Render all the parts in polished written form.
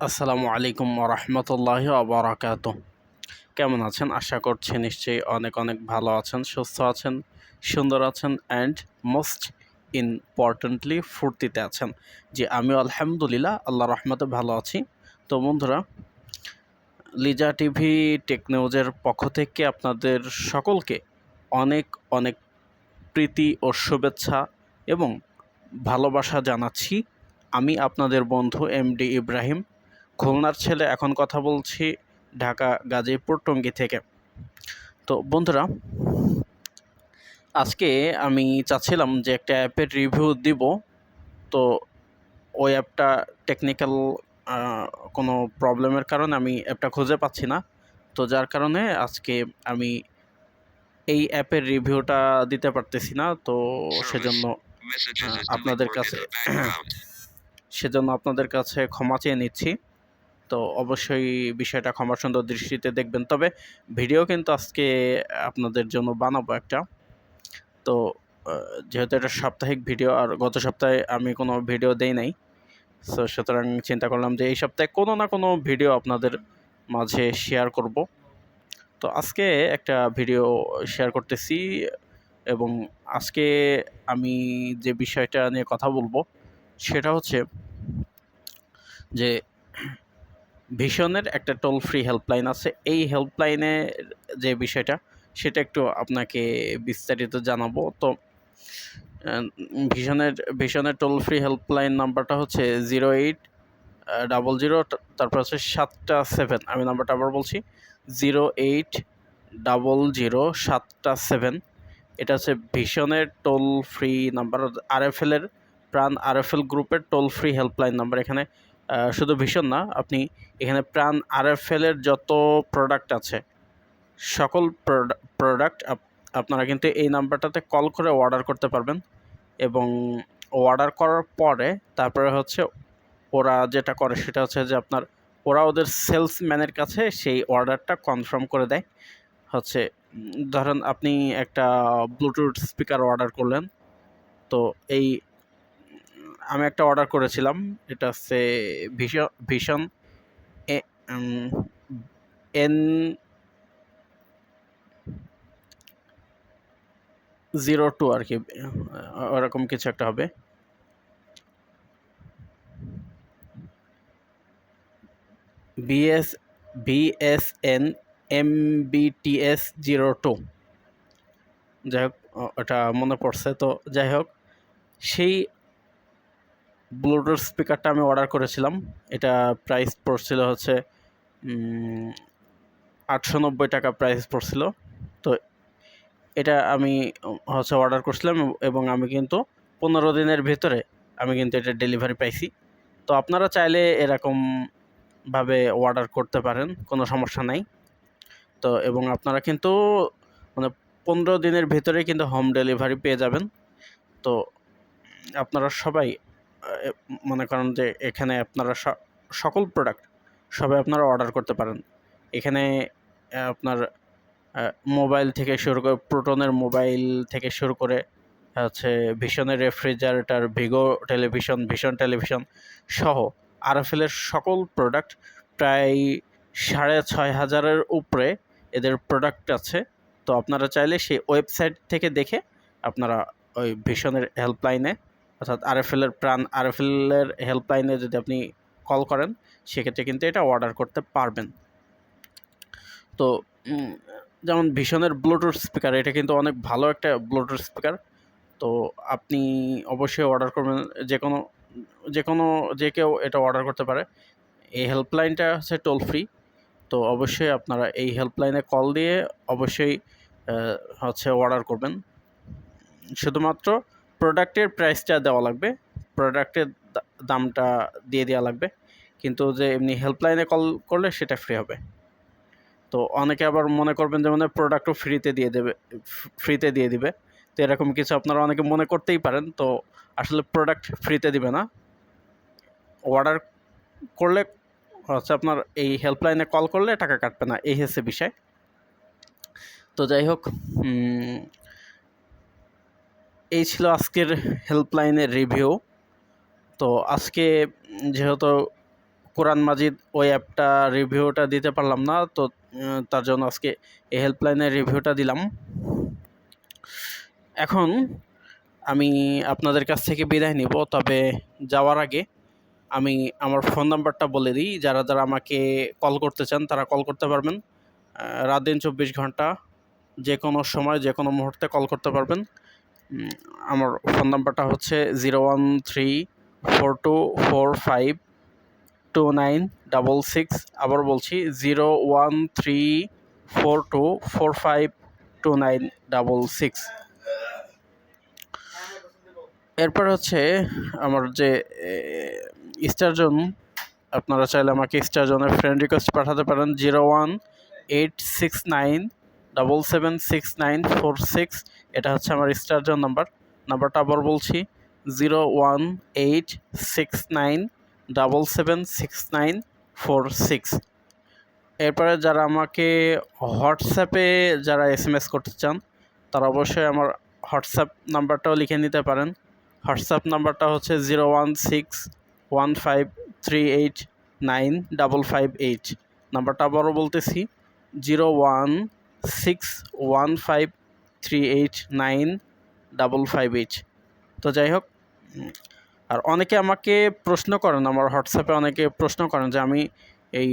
আসসালামু আলাইকুম রহমতুল্লাহি ওবরাকাত। কেমন আছেন? আশা করছি নিশ্চয়ই অনেক অনেক ভালো আছেন, সুস্থ আছেন, সুন্দর আছেন অ্যান্ড মোস্ট ইম্পর্টেন্টলি ফুর্তিতে আছেন। জি, আমিও আলহামদুলিল্লাহ আল্লাহ রহমতে ভালো আছি। তো বন্ধুরা, লিজা টিভি টেক নিউজের পক্ষ থেকে আপনাদের সকলকে অনেক অনেক প্রীতি ও শুভেচ্ছা এবং ভালোবাসা জানাচ্ছি। আমি আপনাদের বন্ধু এমডি ইব্রাহিম, খুলনার ছেলে। এখন কথা বলছি ঢাকা গাজীপুর টঙ্গী থেকে। তো বন্ধুরা, আজকে আমি চাচ্ছিলাম যে একটা অ্যাপের রিভিউ দিব। তো ওই অ্যাপটা টেকনিক্যাল কোনো প্রবলেমের কারণে আমি অ্যাপটা খুঁজে পাচ্ছি না। তো যার কারণে আজকে আমি এই অ্যাপের রিভিউটা দিতে পারতেছি না। তো সেজন্য আপনাদের কাছে আপনাদের কাছে ক্ষমা চেয়ে নিচ্ছি। তো অবশ্যই বিষয়টা ক্ষমা সুন্দর দৃষ্টিতে দেখবেন। তবে ভিডিও কিন্তু আজকে আপনাদের জন্য বানাবো একটা। তো যেহেতু এটা সাপ্তাহিক ভিডিও, আর গত সপ্তাহে আমি কোনো ভিডিও দেই নাই, সো সুতরাং চিন্তা করলাম যে এই সপ্তাহে কোনো না কোনো ভিডিও আপনাদের মাঝে শেয়ার করব। তো আজকে একটা ভিডিও শেয়ার করতেছি এবং আজকে আমি যে বিষয়টা নিয়ে কথা বলবো সেটা হচ্ছে যে ভিশনের একটা টোল ফ্রি হেল্পলাইন আছে। এই হেল্পলাইনে যে বিষয়টা সেটা একটু আপনাকে বিস্তারিত জানাবো। তো ভিশনের টোল ফ্রি হেল্পলাইন নাম্বারটা হচ্ছে 0800, তারপর হচ্ছে 7টা 7। আমি নাম্বারটা আবার বলছি, 0800 7টা 7। এটা হচ্ছে ভিশনের টোল ফ্রি নাম্বার, আরএফএলের প্রাণ আরএফএল গ্রুপের টোল ফ্রি হেল্পলাইন নাম্বার। এখানে শুধু ভীষণ না, আপনি এখানে প্রাণ আরএফএলের যত প্রোডাক্ট আছে সকল প্রোডাক্ট আপনারা কিন্তু এই নাম্বারটাতে কল করে অর্ডার করতে পারবেন। এবং অর্ডার করার পরে তারপরে হচ্ছে ওরা যেটা করে সেটা হচ্ছে যে ওরা ওদের সেলসম্যানের কাছে সেই অর্ডারটা কনফার্ম করে দেয়। হচ্ছে ধরেন আপনি একটা ব্লুটুথ স্পিকার অর্ডার করলেন। তো আমি একটা অর্ডার করেছিলাম, এটা হচ্ছে ভিশন N02 আর কি, ওরকম কিছু একটা হবে। BSN MBTS 02, যাই হোক ওটা মনে পড়ছে। তো যাই হোক, সেই ব্লুটুথ স্পিকারটা আমি অর্ডার করেছিলাম। এটা প্রাইস পড়ছিল হচ্ছে 890 টাকা প্রাইস পড়ছিল। তো এটা আমি হচ্ছে অর্ডার করছিলাম এবং আমি কিন্তু 15 দিনের ভিতরে আমি কিন্তু এটা ডেলিভারি পাইছি। তো আপনারা চাইলে এরকমভাবে অর্ডার করতে পারেন, কোনো সমস্যা নাই। তো এবং আপনারা কিন্তু মানে 15 দিনের ভিতরে কিন্তু হোম ডেলিভারি পেয়ে যাবেন। তো আপনারা সবাই মনে করেন যে এখানে আপনারা সকল প্রোডাক্ট সবাই আপনারা অর্ডার করতে পারেন। এখানে আপনার মোবাইল থেকে শুরু করে, প্রোটনের মোবাইল থেকে শুরু করে হচ্ছে ভিশনের রেফ্রিজারেটর, ভিশন টেলিভিশন সহ আরএফএলের সকল প্রোডাক্ট, প্রায় 6500-এর উপরে এদের প্রোডাক্ট আছে। তো আপনারা চাইলে সেই ওয়েবসাইট থেকে দেখে আপনারা ওই ভিশনের হেল্পলাইনে, অর্থাৎ প্রাণ আরএফএলের হেল্পলাইনে যদি আপনি কল করেন সেক্ষেত্রে কিন্তু এটা অর্ডার করতে পারবেন। তো যেমন ভিশনের ব্লুটুথ স্পিকার, এটা কিন্তু অনেক ভালো একটা ব্লুটুথ স্পিকার। তো আপনি অবশ্যই অর্ডার করবেন, যে কেউ এটা অর্ডার করতে পারে। এই হেল্পলাইনটা হচ্ছে টোল ফ্রি। তো অবশ্যই আপনারা এই হেল্পলাইনে কল দিয়ে অবশ্যই হচ্ছে অর্ডার করবেন। শুধুমাত্র প্রোডাক্টের প্রাইসটা দেওয়া লাগবে, প্রোডাক্টের দামটা দিয়ে দেওয়া লাগবে, কিন্তু যে এমনি হেল্পলাইনে কল করলে সেটা ফ্রি হবে। তো অনেকে আবার মনে করবেন যে মানে প্রোডাক্টও ফ্রিতে দিয়ে দিবে। তো এরকম কিছু আপনারা অনেকে মনে করতেই পারেন। তো আসলে প্রোডাক্ট ফ্রিতে দিবে না, অর্ডার করলে হচ্ছে আপনার এই হেল্পলাইনে কল করলে টাকা কাটবে না, এই হচ্ছে বিষয়। তো যাই হোক, এই ছিল আজকের হেল্পলাইনের রিভিউ। তো আজকে যেহেতু কোরআন মাজিদ ওই অ্যাপটা রিভিউটা দিতে পারলাম না, তো তার জন্য আজকে এই হেল্পলাইনের রিভিউটা দিলাম। এখন আমি আপনাদের কাছ থেকে বিদায় নিব, তবে যাওয়ার আগে আমি আমার ফোন নাম্বারটা বলে দিই। যারা যারা আমাকে কল করতে চান তারা কল করতে পারবেন। রাত দিন 24 ঘন্টা যে কোনো সময় যে কোনো মুহূর্তে কল করতে পারবেন। আমার ফোন নাম্বারটা হচ্ছে 01342452966। আবার বলছি 01342452966। এরপর হচ্ছে আমার যে স্টারজন, আপনারা চাইলে আমাকে স্টারজনের ফ্রেন্ড রিকোয়েস্ট পাঠাতে পারেন 01869776946। এটা হচ্ছে আমার স্টারজন নাম্বারটা আবার বলছি 01869776946। এরপরে যারা আমাকে হোয়াটসঅ্যাপে যারা SMS করতে চান তারা অবশ্যই আমার হোয়াটসঅ্যাপ নাম্বারটাও লিখে নিতে পারেন। হোয়াটসঅ্যাপ নাম্বারটা হচ্ছে 01615389558। নাম্বারটা আবারও বলতেছি 01615389558। তো যাই হোক, আর অনেকে আমাকে প্রশ্ন করেন, আমার হোয়াটসঅ্যাপে অনেকে প্রশ্ন করেন যে আমি এই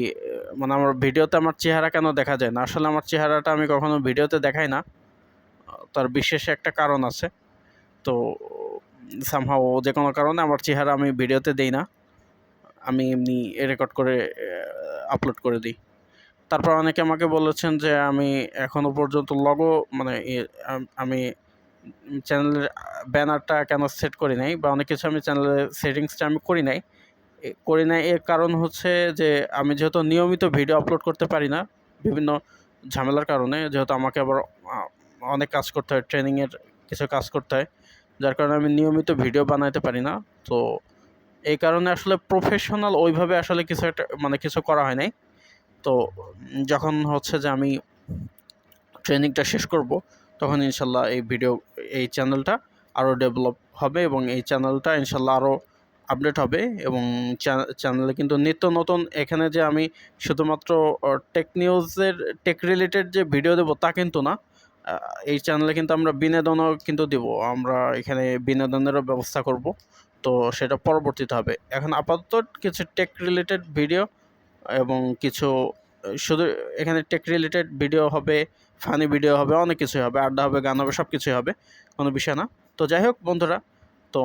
মানে আমার ভিডিওতে আমার চেহারা কেন দেখা যায় না। আসলে আমার চেহারাটা আমি কখনো ভিডিওতে দেখাই না, তার বিশেষ একটা কারণ আছে। তো সামহাও যে কোনো কারণে আমার চেহারা আমি ভিডিওতে দেই না, আমি এমনি রেকর্ড করে আপলোড করে দিই। তারপর অনেকে আমাকে বলেছেন যে আমি এখনও পর্যন্ত মানে আমি চ্যানেলের ব্যানারটা কেন সেট করি নাই, বা অনেক কিছু আমি চ্যানেলের সেটিংসটা আমি করি নাই। এর কারণ হচ্ছে যে আমি যেহেতু নিয়মিত ভিডিও আপলোড করতে পারি না বিভিন্ন ঝামেলার কারণে, যেহেতু আমাকে আবার অনেক কাজ করতে হয়, ট্রেনিংয়ের কিছু কাজ করতে হয়, যার কারণে আমি নিয়মিত ভিডিও বানাতে পারি না। তো এই কারণে আসলে প্রফেশনাল ওইভাবে আসলে কিছু একটা মানে কিছু করা হয় নাই। তো যখন হচ্ছে যে আমি ট্রেনিংটা শেষ করব তখন ইনশাল্লাহ এই চ্যানেলটা আরও ডেভেলপ হবে এবং এই চ্যানেলটা ইনশাল্লাহ আরও আপডেট হবে। এবং চ্যানেলে কিন্তু নিত্য নতুন, এখানে যে আমি শুধুমাত্র টেক রিলেটেড যে ভিডিও দেবো তা কিন্তু না, এই চ্যানেলে কিন্তু আমরা বিনোদনও কিন্তু দেব, আমরা এখানে বিনোদনেরও ব্যবস্থা করব। তো সেটা পরবর্তীতে হবে। এখন আপাতত কিছু টেক রিলেটেড ভিডিও এবং কিছু শুধু এখানে টেক রিলেটেড ভিডিও হবে, ফানি ভিডিও হবে, অনেক কিছুই হবে, আড্ডা হবে, গান হবে, সব কিছুই হবে, কোনো বিষয় না। তো যাই হোক বন্ধুরা, তো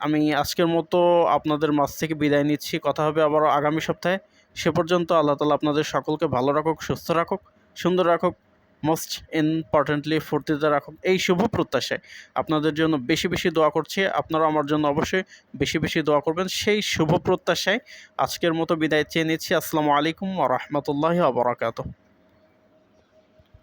আমি আজকের মতো আপনাদের মাঝ থেকে বিদায় নিচ্ছি। কথা হবে আবারও আগামী সপ্তাহে। সে পর্যন্ত আল্লাহ তাআলা আপনাদের সকলকে ভালো রাখুক, সুস্থ রাখুক, সুন্দর রাখুক, মোস্ট ইম্পর্টেন্টলি ফুর্তিতে রাখুক, এই শুভ প্রত্যাশায় আপনাদের জন্য বেশি বেশি দোয়া করছি। আপনারা আমার জন্য অবশ্যই বেশি বেশি দোয়া করবেন, সেই শুভ প্রত্যাশায় আজকের মতো বিদায় চেয়ে নিচ্ছি। আসসালামু আলাইকুম ওয়া রাহমাতুল্লাহি ওয়া বারাকাতুহু।